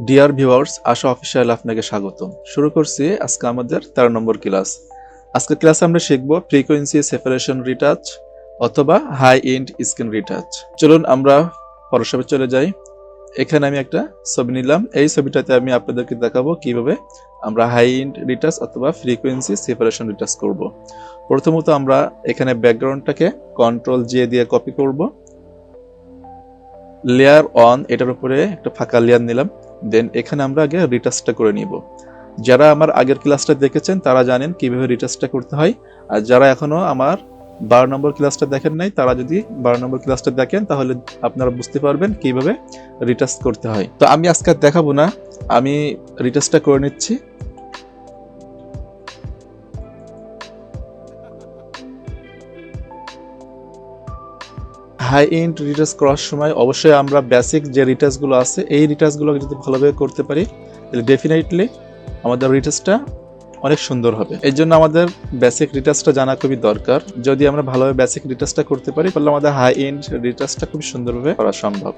Dear viewers, আশা official আপনাকে স্বাগতম। শুরু করছি আজকে আমাদের 13 নম্বর ক্লাস। আজকে ক্লাসে আমরা শিখব ফ্রিকোয়েন্সি সেপারেশন রিটাচ অথবা হাই এন্ড স্ক্রিন রিটাচ। চলুন আমরা ফটোশপে চলে যাই। এখানে আমি একটা ছবি নিলাম। এই ছবিটাতে আমি আপনাদেরকে দেখাবো কিভাবে আমরা হাই এন্ড রিটাচ অথবা ফ্রিকোয়েন্সি সেপারেশন রিটাচ করব। প্রথমত আমরা এখানে ব্যাকগ্রাউন্ডটাকে কন্ট্রোল জে দিয়ে কপি করব। লেয়ার অন, এটার উপরে একটা ফাঁকা লেয়ার নিলাম। দেন এখানে আমরা আগে রিটাচটা করে নিব। যারা আমার আগের ক্লাসটা দেখেছেন তারা জানেন কিভাবে রিটাচটা করতে হয়, আর যারা এখনো আমার 12 নম্বর ক্লাসটা দেখেন নাই তারা যদি 12 নম্বর ক্লাসটা দেখেন তাহলে আপনারা বুঝতে পারবেন কিভাবে রিটাচ করতে হয়। তো আমি আজকে দেখাবো না, আমি রিটাচটা করে নিচ্ছি। হাই এন্ড রিটাচ করার সময় অবশ্যই আমরা বেসিক যে রিটাচগুলো আছে এই রিটাচগুলো যদি ভালোভাবে করতে পারি তাহলে ডেফিনেটলি আমাদের রিটাচটা অনেক সুন্দর হবে। এই জন্য আমাদের বেসিক রিটাচটা জানা খুবই দরকার। যদি আমরা ভালোভাবে বেসিক রিটাচটা করতে পারি তাহলে আমাদের হাই এন্ড রিটাচটা খুব সুন্দরভাবে করা সম্ভব।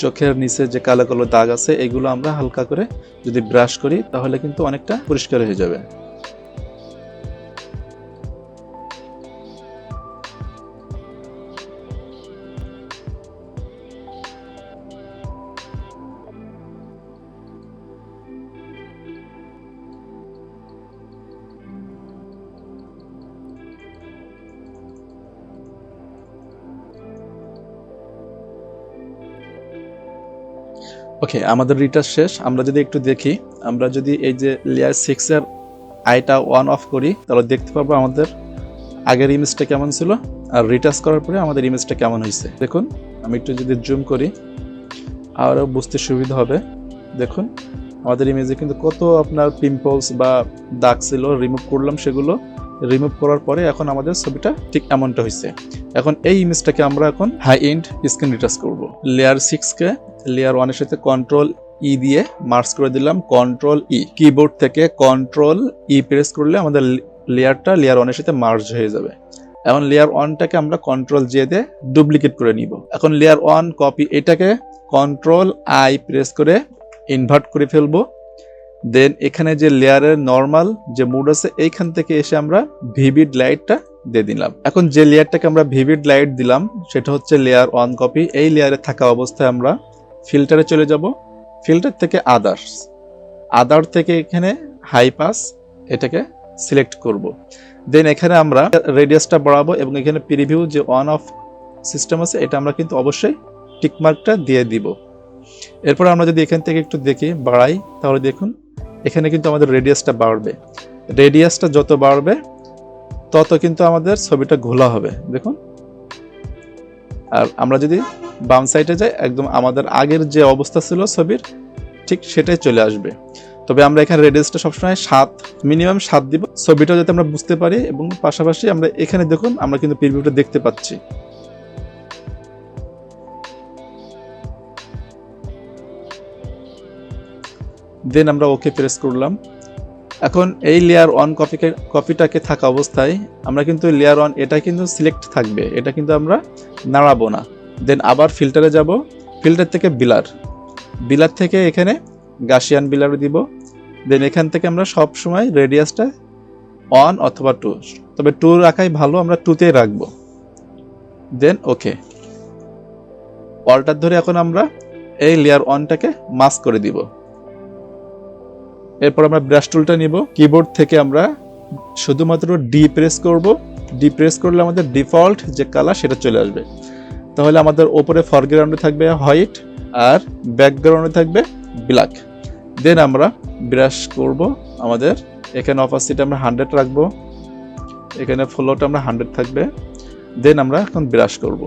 চোখের নিচে যে কালো কালো দাগ আছে এগুলো আমরা হালকা করে যদি ব্রাশ করি তাহলে কিন্তু অনেকটা পরিষ্কার হয়ে যাবে। ওকে, আমাদের রিটাচ শেষ। আমরা যদি একটু দেখি, আমরা যদি এই যে লেয়ার 6 এর আইটা অন অফ করি তাহলে দেখতে পাবো আমাদের আগের ইমেজটা কেমন ছিল আর রিটাচ করার পরে আমাদের ইমেজটা কেমন হয়েছে। দেখুন, আমি একটু যদি জুম করি আরও বুঝতে সুবিধা হবে। দেখুন আমাদের ইমেজে কিন্তু কত আপনার পিম্পলস বা দাগ ছিল, রিমুভ করলাম, সেগুলো রিমুভ করার পরে এখন আমাদের ছবিটা ঠিক এমনটা হয়েছে। এখন এই ইমেজটাকে আমরা এখন হাই এন্ড স্ক্রিন রিটাচ করব। লেয়ার 6 কে লেয়ার 1 এর সাথে কন্ট্রোল ই দিয়ে মার্জ করে দিলাম। কন্ট্রোল ই, কিবোর্ড থেকে কন্ট্রোল ই প্রেস করলে আমাদের লেয়ারটা লেয়ার 1 এর সাথে মার্জ হয়ে যাবে। এখন লেয়ার 1টাকে আমরা কন্ট্রোল জে দিয়ে ডুপ্লিকেট করে নিব। এখন লেয়ার 1 কপি, এটাকে কন্ট্রোল আই প্রেস করে ইনভার্ট করে ফেলবো। দেন এখানে যে লেয়ারের নর্মাল যে মুড আছে এইখান থেকে এসে আমরা ভিভিড লাইটটা দিয়ে দিলাম। এখন যে লেয়ারটাকে আমরা ভিভিড লাইট দিলাম সেটা হচ্ছে লেয়ার 1 কপি। এই লেয়ারে থাকা অবস্থায় আমরা ফিল্টারে চলে যাব। ফিল্টার থেকে আদার থেকে এখানে হাই পাস এটাকে সিলেক্ট করব। দেন এখানে আমরা রেডিয়াসটা বাড়াবো এবং এখানে প্রিভিউ যে অন অফ সিস্টেম আছে এটা আমরা কিন্তু অবশ্যই টিকমার্কটা দিয়ে দিব। এরপর আমরা যদি এখান থেকে একটু দেখি বাড়াই, তাহলে দেখুন এখানে কিন্তু আমাদের রেডিয়াসটা বাড়বে। রেডিয়াসটা যত বাড়বে তত কিন্তু আমাদের ছবিটা ঘোলা হবে, দেখুন। আর আমরা যদি বাম সাইডে যাই, একদম আমাদের আগের যে অবস্থা ছিল ছবির ঠিক সেটাই চলে আসবে। তবে আমরা এখানে রেডিয়াসটা সবসময় 7, মিনিমাম 7 দিব, ছবিটা যাতে আমরা বুঝতে পারি। এবং পাশাপাশি আমরা এখানে দেখুন আমরা কিন্তু প্রিভিউটা দেখতে পাচ্ছি। দেন আমরা ওকে প্রেস করলাম। এখন এই লেয়ার 1 কপিটাকে থাকা অবস্থায় আমরা কিন্তু লেয়ার 1 এটা কিন্তু সিলেক্ট থাকবে, এটা কিন্তু আমরা নাড়াবো না। দেন আবার ফিল্টারে যাব, ফিল্টার থেকে বিলার থেকে এখানে গাসিয়ান বিলার দিব। দেন এখান থেকে আমরা সব সময় রেডিয়াসটা 1 অথবা 2, তবে 2 রাখাই ভালো, আমরা 2তেই রাখবো। দেন ওকে, অল্টার ধরে এখন আমরা এই লেয়ার 1টাকে মাস্ক করে দিব। এরপর আমরা ব্রাশ টুলটা নিব, কিবোর্ড থেকে আমরা শুধুমাত্র ডি প্রেস করব। ডি প্রেস করলে আমাদের ডিফল্ট যে কালার সেটা চলে আসবে। তাহলে আমাদের ওপরে ফরগ্রাউন্ডে থাকবে হোয়াইট আর ব্যাকগ্রাউন্ডে থাকবে ব্ল্যাক। দেন আমরা ব্রাশ করব, আমাদের এখানে অপাসিটি আমরা 100 রাখবো, এখানে ফ্লোটা আমরা 100 থাকবে। দেন আমরা এখন ব্রাশ করব।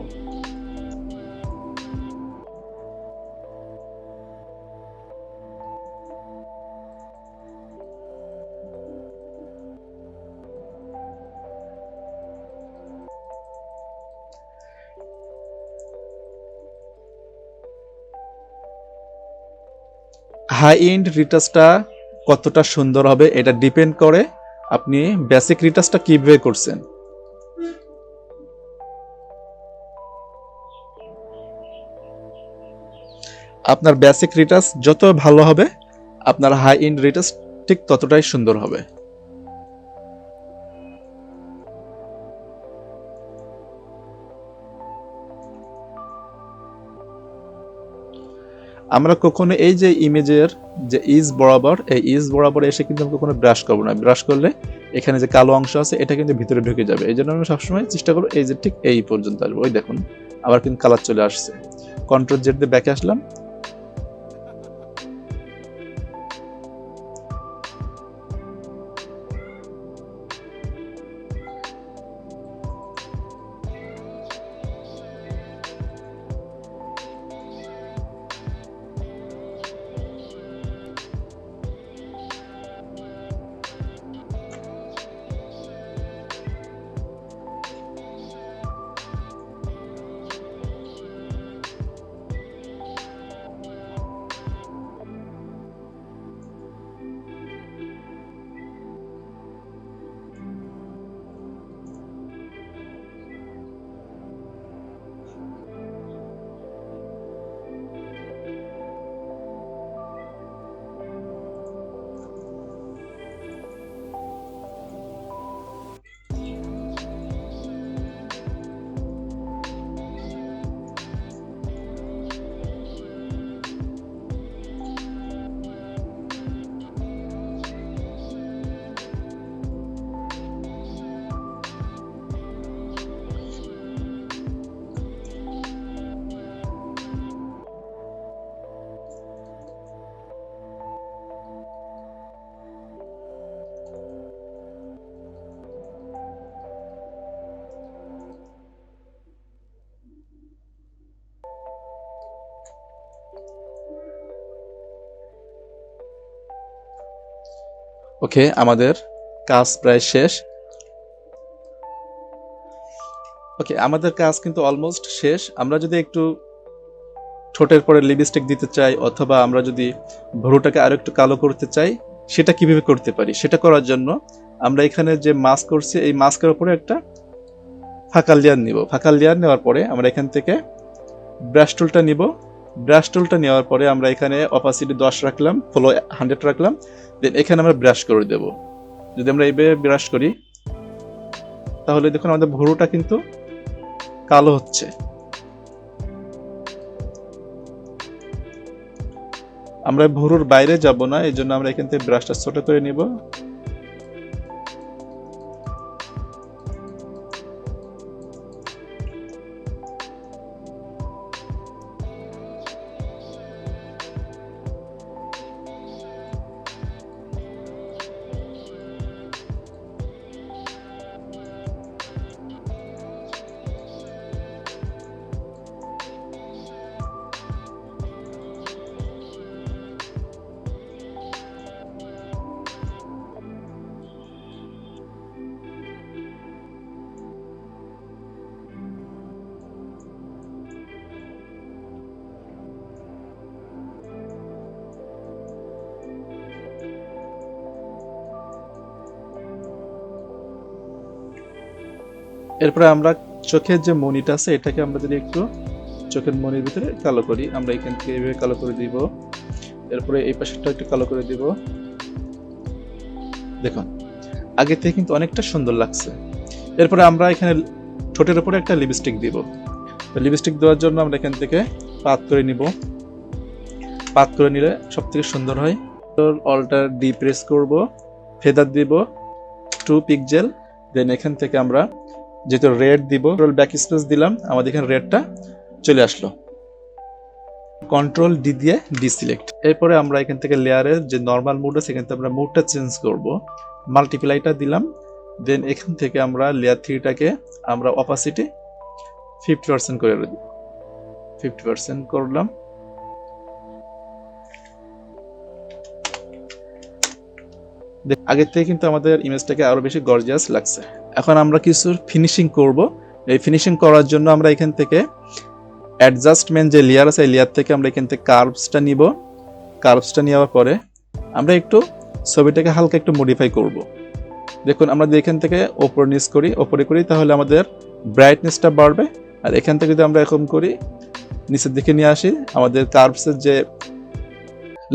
হাই এন্ড রিটাচটা কতটা সুন্দর হবে এটা ডিপেন্ড করে আপনি বেসিক রিটাচটা কিভাবে করছেন। আপনার বেসিক রিটাচ যত ভালো হবে, আপনার হাই এন্ড রিটাচ ঠিক ততটাই সুন্দর হবে। আমরা কখনো এই যে ইমেজের যে ইজ বরাবর, এই ইজ বরাবর এসে কিন্তু আমরা কখনো ব্রাশ করবো না। ব্রাশ করলে এখানে যে কালো অংশ আছে এটা কিন্তু ভিতরে ঢুকে যাবে। এই জন্য আমরা সবসময় চেষ্টা করবো এই যে ঠিক এই পর্যন্ত আসবো। ওই দেখুন আবার কিন্তু কালার চলে আসছে। কন্ট্রোল জেড দিয়ে ব্যাকে আসলাম। ওকে, আমাদের কাজ প্রায় শেষ। ওকে, আমাদের কাজ কিন্তু অলমোস্ট শেষ। আমরা যদি একটু ঠোঁটের পরে লিপস্টিক দিতে চাই অথবা আমরা যদি ভ্রুটাকে আরো একটু কালো করতে চাই, সেটা কিভাবে করতে পারি? সেটা করার জন্য আমরা এখানে যে মাস্ক করছি এই মাস্কের উপরে একটা ফাঁকা লেয়ার নিব। ফাঁকা লেয়ার নেওয়ার পরে আমরা এখান থেকে ব্রাশ টুলটা নিব। ব্রাশ টুলটা নেওয়ার পরে আমরা এখানে অপাসিটি 10 রাখলাম, ফ্লো 100 রাখলাম। দেন এখানে আমরা ব্রাশ করে দেব। যদি আমরা এইভাবে ব্রাশ করি তাহলে দেখুন আমাদের ভুরুটা কিন্তু কালো হচ্ছে। আমরা ভুরুর বাইরে যাব না, এই জন্য আমরা এখান থেকে ব্রাশটা ছোট করে নিব। এরপরে আমরা চোখের যে মনিটা আছে এটাকে আমরা যদি একটু চোখের মনির ভিতরে কালো করি, আমরা এখান থেকে এইভাবে কালো করে দিব। এরপরে এই পাশেরটা একটু কালো করে দিব। দেখুন আগে থেকে কিন্তু অনেকটা সুন্দর লাগছে। এরপরে আমরা এখানে ঠোঁটের উপরে একটা লিপস্টিক দিব। লিপস্টিক দেওয়ার জন্য আমরা এখান থেকে পাত করে নিব। পাত করে নিলে সব থেকে সুন্দর হয়। অল্টার ডি প্রেস করব, ফেদার দিব 2 পিক্সেল। দেন এখান থেকে আমরা যেহেতু রেড দিব, ব্যাক স্পেস দিলাম, আমাদের এখানে রেডটা চলে আসলো। কন্ট্রোল ডি দিয়ে ডিসিলেক্ট। এরপরে আমরা এখান থেকে লেয়ারের যে নর্মাল মুড আছে এখান থেকে আমরা মুডটা চেঞ্জ করব, মাল্টিপ্লাইটা দিলাম। দেন এখান থেকে আমরা লেয়ার 3টাকে আমরা অপাসিটি 50% করে দেব। 50% করলাম। আগের থেকে কিন্তু আমাদের ইমেজটাকে আরো বেশি গর্জিয়াস লাগছে। এখন আমরা কিছু ফিনিশিং করব। এই ফিনিশিং করার জন্য আমরা এখান থেকে অ্যাডজাস্টমেন্ট যে লেয়ার আছে এই লেয়ার থেকে আমরা এখান থেকে কার্ভসটা নিব। কার্ভসটা নেওয়ার পরে আমরা একটু ছবিটাকে হালকা একটু মডিফাই করব। দেখুন আমরা যদি এখান থেকে ওপর নিচ করি, ওপরে করি তাহলে আমাদের ব্রাইটনেসটা বাড়বে। আর এখান থেকে যদি আমরা এরকম করি নিচের দিকে নিয়ে আসি, আমাদের কার্ভসের যে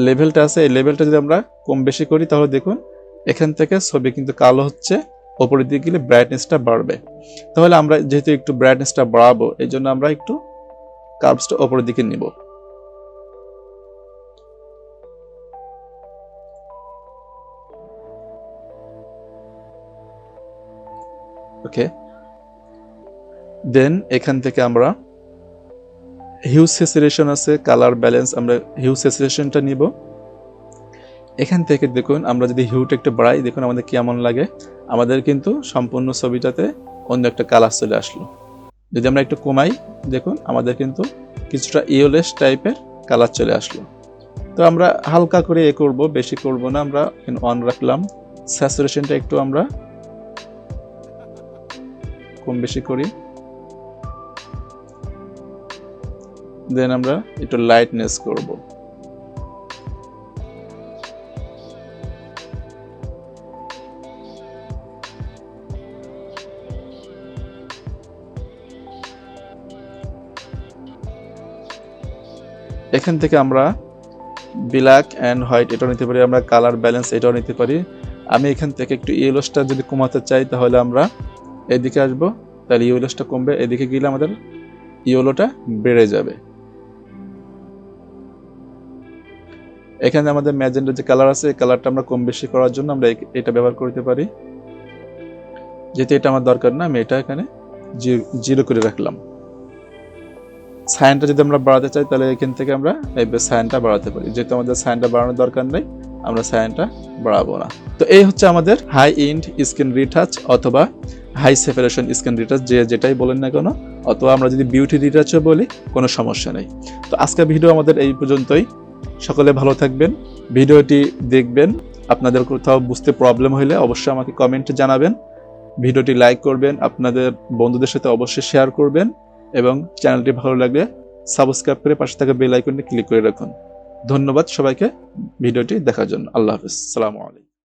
লেভেলটা আছে এই লেভেলটা যদি আমরা কম বেশি করি তাহলে দেখুন এখান থেকে ছবি কিন্তু কালো হচ্ছে, ওপরের দিকে গেলে ব্রাইটনেসটা বাড়বে। তাহলে আমরা যেহেতু একটু ব্রাইটনেসটা বাড়াবো এই জন্য আমরা একটু কার্ভসটা ওপরের দিকে নিব। ওকে, দেন এখান থেকে আমরা হিউ স্যাচুরেশন আছে, কালার ব্যালেন্স, আমরা হিউ স্যাচুরেশনটা নিব। এখান থেকে দেখুন আমরা যদি হিউটা একটু বাড়াই দেখুন আমাদের কেমন লাগে। আমাদের কিন্তু সম্পূর্ণ ছবিটাতে অন্য একটা কালার চলে আসলো। যদি আমরা একটু কমাই দেখুন আমাদের কিন্তু কিছুটা ইয়েলোইশ টাইপের কালার চলে আসলো। তো আমরা হালকা করে করব, বেশি করব না, আমরা অন রাখলাম। স্যাচুরেশনটা একটু আমরা কম বেশি করি। দেন আমরা একটু লাইটনেস করব। এখান থেকে আমরা ব্ল্যাক অ্যান্ড হোয়াইট এটাও নিতে পারি, আমরা কালার ব্যালেন্স এটাও নিতে পারি। আমি এখান থেকে একটু ইয়েলোসটা যদি কমাতে চাই তাহলে আমরা এদিকে আসব, তাহলে ইয়েলোসটা কমবে, এদিকে গেলে আমাদের ইয়েলোটা বেড়ে যাবে। এখানে আমাদের ম্যাজেন্ডা যে কালার আছে এই কালারটা আমরা কম বেশি করার জন্য আমরা এটা ব্যবহার করতে পারি। যেহেতু এটা আমার দরকার না আমি এটা এখানে 0 করে রাখলাম। সাইনটা যদি আমরা বাড়াতে চাই তাহলে এখান থেকে আমরা এই সাইনটা বাড়াতে পারি। যেহেতু আমাদের সাইনটা বাড়ানোর দরকার নেই আমরা সাইনটা বাড়াবো না। তো এই হচ্ছে আমাদের হাই এন্ড স্ক্রিন রিটাচ অথবা হাই সেপারেশন স্ক্রিন রিটাচ, যে যেটাই বলেন না কেন, অথবা আমরা যদি বিউটি রিটাচও বলি কোনো সমস্যা নেই। তো আজকের ভিডিও আমাদের এই পর্যন্তই। সকলে ভালো থাকবেন, ভিডিওটি দেখবেন। আপনাদের কোথাও বুঝতে প্রবলেম হলে অবশ্যই আমাকে কমেন্টে জানাবেন। ভিডিওটি লাইক করবেন, আপনাদের বন্ধুদের সাথে অবশ্যই শেয়ার করবেন এবং চ্যানেলটি ভালো লাগলে সাবস্ক্রাইব করে পাশে থাকা বেল আইকনটি ক্লিক করে রাখুন। ধন্যবাদ সবাইকে ভিডিওটি দেখার জন্য। আল্লাহ হাফেজ, আসসালামু আলাইকুম।